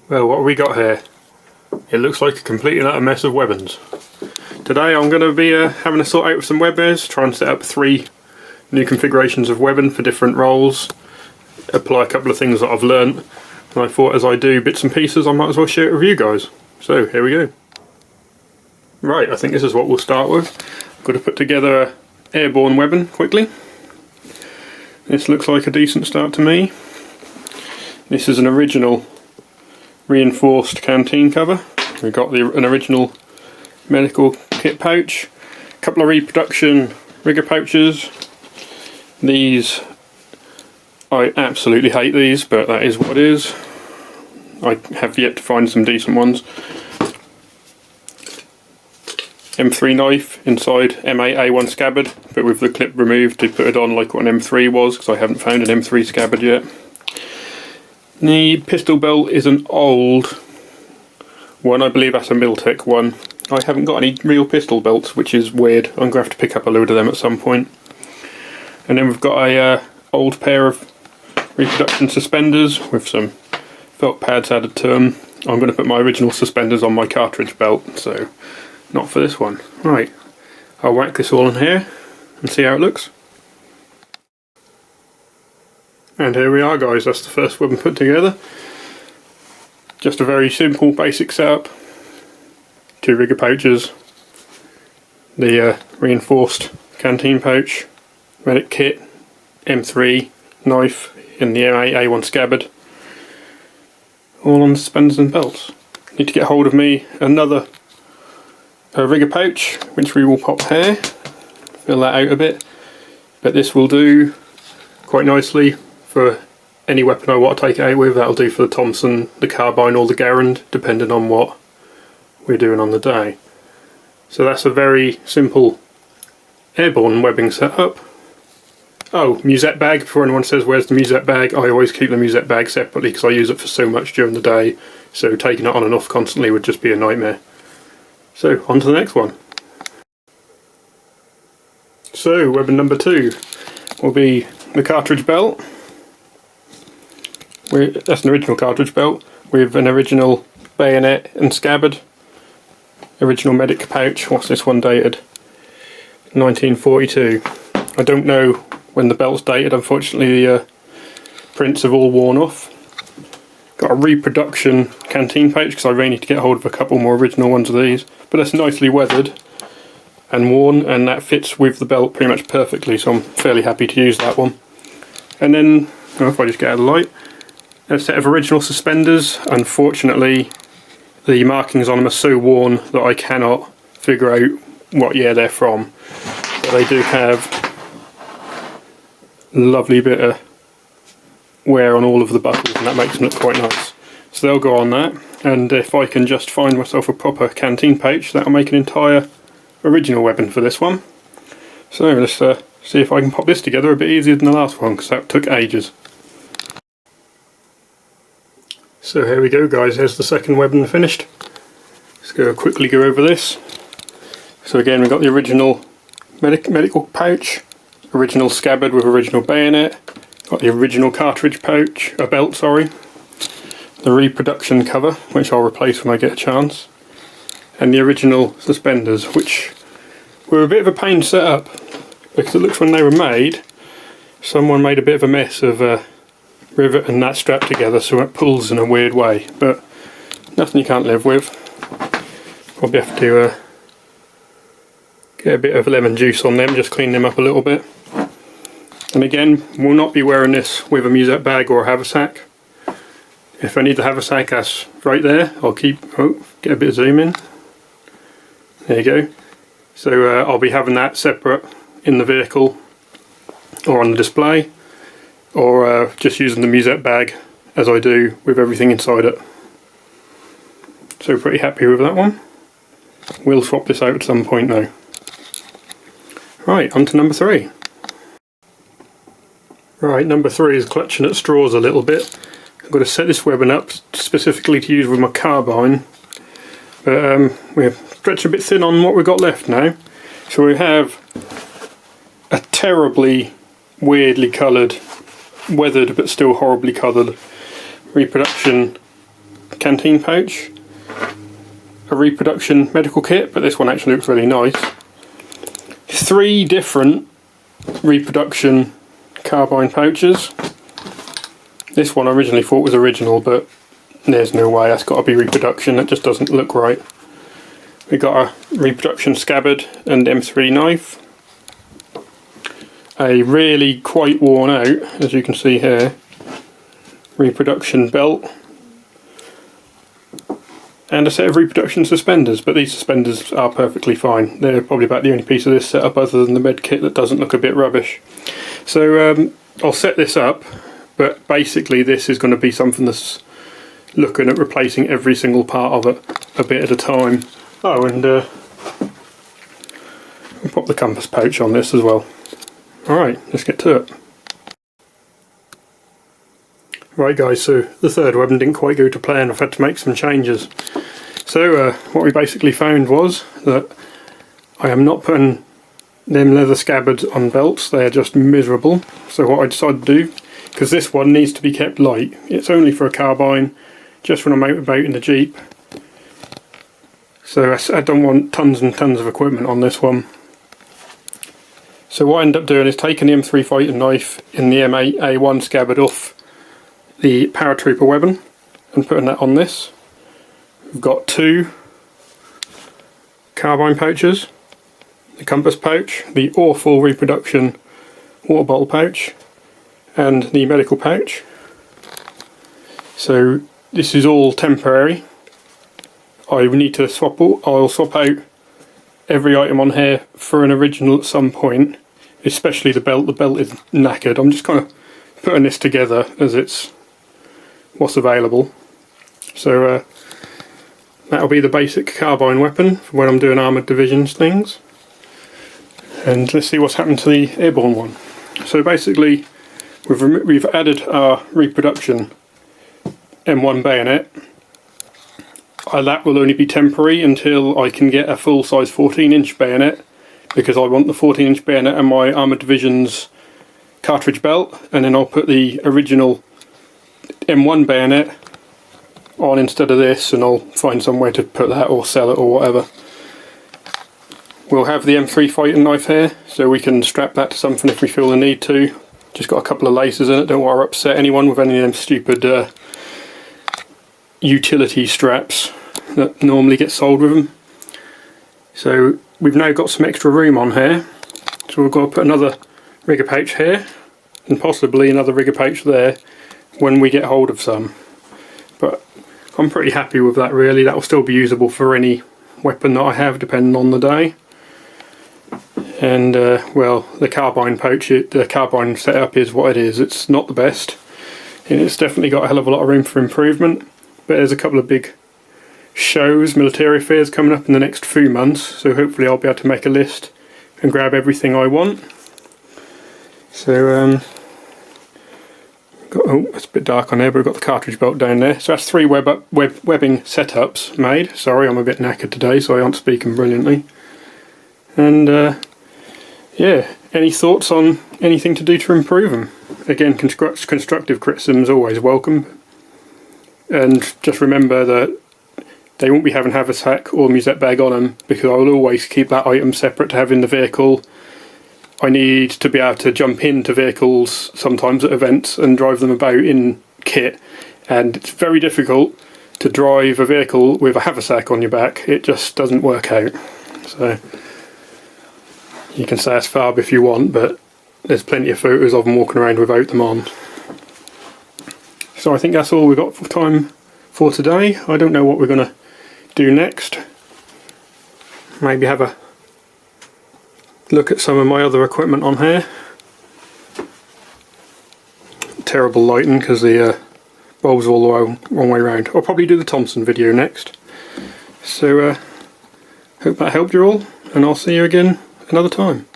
Well, what have we got here? It looks like a complete and utter mess of weapons. Today I'm going to be having a sort out with some webbers, try and set up 3 new configurations of webbing for different roles, apply a couple of things that I've learnt, and I thought as I do bits and pieces I might as well share it with you guys. So here we go. Right, I think this is what we'll start with. I've got to put together an Airborne weapon quickly. This looks like a decent start to me. This is an original reinforced canteen cover. We've got an original medical kit pouch, a couple of reproduction rigger pouches. These, I absolutely hate these, but that is what it is. I have yet to find some decent ones. M3 knife inside M8A1 scabbard, but with the clip removed to put it on like what an M3 was, because I haven't found an M3 scabbard yet. The pistol belt is an old one, I believe that's a Miltech one. I haven't got any real pistol belts, which is weird. I'm going to have to pick up a load of them at some point. And then we've got a old pair of reproduction suspenders with some felt pads added to them. I'm going to put my original suspenders on my Cartridge belt, so not for this one. Right, I'll whack this all in here and see how it looks. And here we are, guys, that's the first weapon put together. Just a very simple basic setup. 2 rigger pouches, the reinforced canteen pouch, medic kit, M3 knife in the M8A1 scabbard, all on suspenders and belts. Need to get hold of me another rigger pouch, which we will pop here, fill that out a bit, but this will do quite nicely for any weapon I want to take it out with. That'll do for the Thompson, the Carbine or the Garand, depending on what we're doing on the day. So that's a very simple Airborne webbing setup. Oh, musette bag, before anyone says where's the musette bag, I always keep the musette bag separately because I use it for so much during the day, so taking it on and off constantly would just be a nightmare. So, on to the next one. So, weapon number 2 will be the cartridge belt. That's an original cartridge belt with an original bayonet and scabbard. Original medic pouch. What's this one dated? 1942. I don't know when the belt's dated, unfortunately the prints have all worn off. Got a reproduction canteen pouch because I really need to get hold of a couple more original ones of these, but that's nicely weathered and worn, and that fits with the belt pretty much perfectly, so I'm fairly happy to use that one. And then, if I just get out of the light, a set of original suspenders. Unfortunately the markings on them are so worn that I cannot figure out what year they're from, but they do have a lovely bit of wear on all of the buckles, and that makes them look quite nice. So they'll go on that, and if I can just find myself a proper canteen pouch, that'll make an entire original weapon for this one. So let's see if I can pop this together a bit easier than the last one, because that took ages. So here we go, guys, here's the second weapon finished. Let's quickly go over this. So again, we've got the original medical pouch, original scabbard with original bayonet, got the original cartridge pouch, belt, sorry, the reproduction cover, which I'll replace when I get a chance, and the original suspenders, which were a bit of a pain to set up, because it looks when they were made, someone made a bit of a mess of rivet and that strap together, so it pulls in a weird way, but nothing you can't live with. Probably have to get a bit of lemon juice on them, just clean them up a little bit. And again, we'll not be wearing this with a musette bag or a haversack. If I need the haversack, that's right there. I'll get a bit of zoom in. There you go. So I'll be having that separate in the vehicle or on the display, or just using the musette bag as I do with everything inside it. So pretty happy with that one. We'll swap this out at some point though. Right, on to number 3. Right, number 3 is clutching at straws a little bit. I've got to set this weapon up specifically to use with my carbine, but we're stretching a bit thin on what we've got left now. So we have a terribly weirdly coloured, weathered but still horribly coloured reproduction canteen pouch, a reproduction medical kit, but this one actually looks really nice. 3 different reproduction carbine pouches. This one I originally thought was original, but there's no way, that's got to be reproduction, it just doesn't look right. We got a reproduction scabbard and M3 knife. A really quite worn out, as you can see here, reproduction belt. And a set of reproduction suspenders, but these suspenders are perfectly fine. They're probably about the only piece of this setup other than the med kit that doesn't look a bit rubbish. So I'll set this up, but basically this is going to be something that's looking at replacing every single part of it a bit at a time. Oh, and we'll pop the compass pouch on this as well. Alright, let's get to it. Right guys, so the third weapon didn't quite go to plan. I've had to make some changes. So what we basically found was that I am not putting them leather scabbards on belts, they are just miserable. So what I decided to do, because this one needs to be kept light, it's only for a carbine, just when I'm out about in the Jeep. So I don't want tons and tons of equipment on this one. So what I ended up doing is taking the M3 fighting knife in the M8A1 scabbard off the paratrooper weapon and putting that on this. We've got 2 carbine pouches, the compass pouch, the awful reproduction water bottle pouch, and the medical pouch. So this is all temporary. I need to I'll swap out every item on here for an original at some point, especially the belt. The belt is knackered. I'm just kind of putting this together as it's what's available. So that'll be the basic carbine weapon for when I'm doing armoured divisions things. And let's see what's happened to the airborne one. So basically we've added our reproduction M1 bayonet. That will only be temporary until I can get a full size 14-inch bayonet, because I want the 14-inch bayonet and my armoured division's cartridge belt, and then I'll put the original M1 bayonet on instead of this, and I'll find somewhere to put that or sell it or whatever. We'll have the M3 fighting knife here, so we can strap that to something if we feel the need to. Just got a couple of laces in it, don't want to upset anyone with any of them stupid utility straps that normally get sold with them. So we've now got some extra room on here, so we've got to put another rigger pouch here and possibly another rigger pouch there when we get hold of some. But I'm pretty happy with that really. That will still be usable for any weapon that I have depending on the day. And well, the carbine pouch, the carbine setup is what it is. It's not the best, and it's definitely got a hell of a lot of room for improvement. But there's a couple of big shows, military affairs coming up in the next few months, so hopefully I'll be able to make a list and grab everything I want. So oh, it's a bit dark on there, but we've got the cartridge belt down there. So that's 3 webbing setups made. Sorry, I'm a bit knackered today, so I aren't speaking brilliantly. And yeah, any thoughts on anything to do to improve them? Again, constructive criticism is always welcome. And just remember that they won't be having haversack or musette bag on them, because I will always keep that item separate to have in the vehicle. I need to be able to jump into vehicles sometimes at events and drive them about in kit, and it's very difficult to drive a vehicle with a haversack on your back. It just doesn't work out. So you can say it's fab if you want, but there's plenty of photos of them walking around without them on. So I think that's all we've got for time for today. I don't know what we're going to do next. Maybe have a look at some of my other equipment on here. Terrible lighting because the bulbs are all the wrong way around. I'll probably do the Thompson video next. So hope that helped you all, and I'll see you again another time.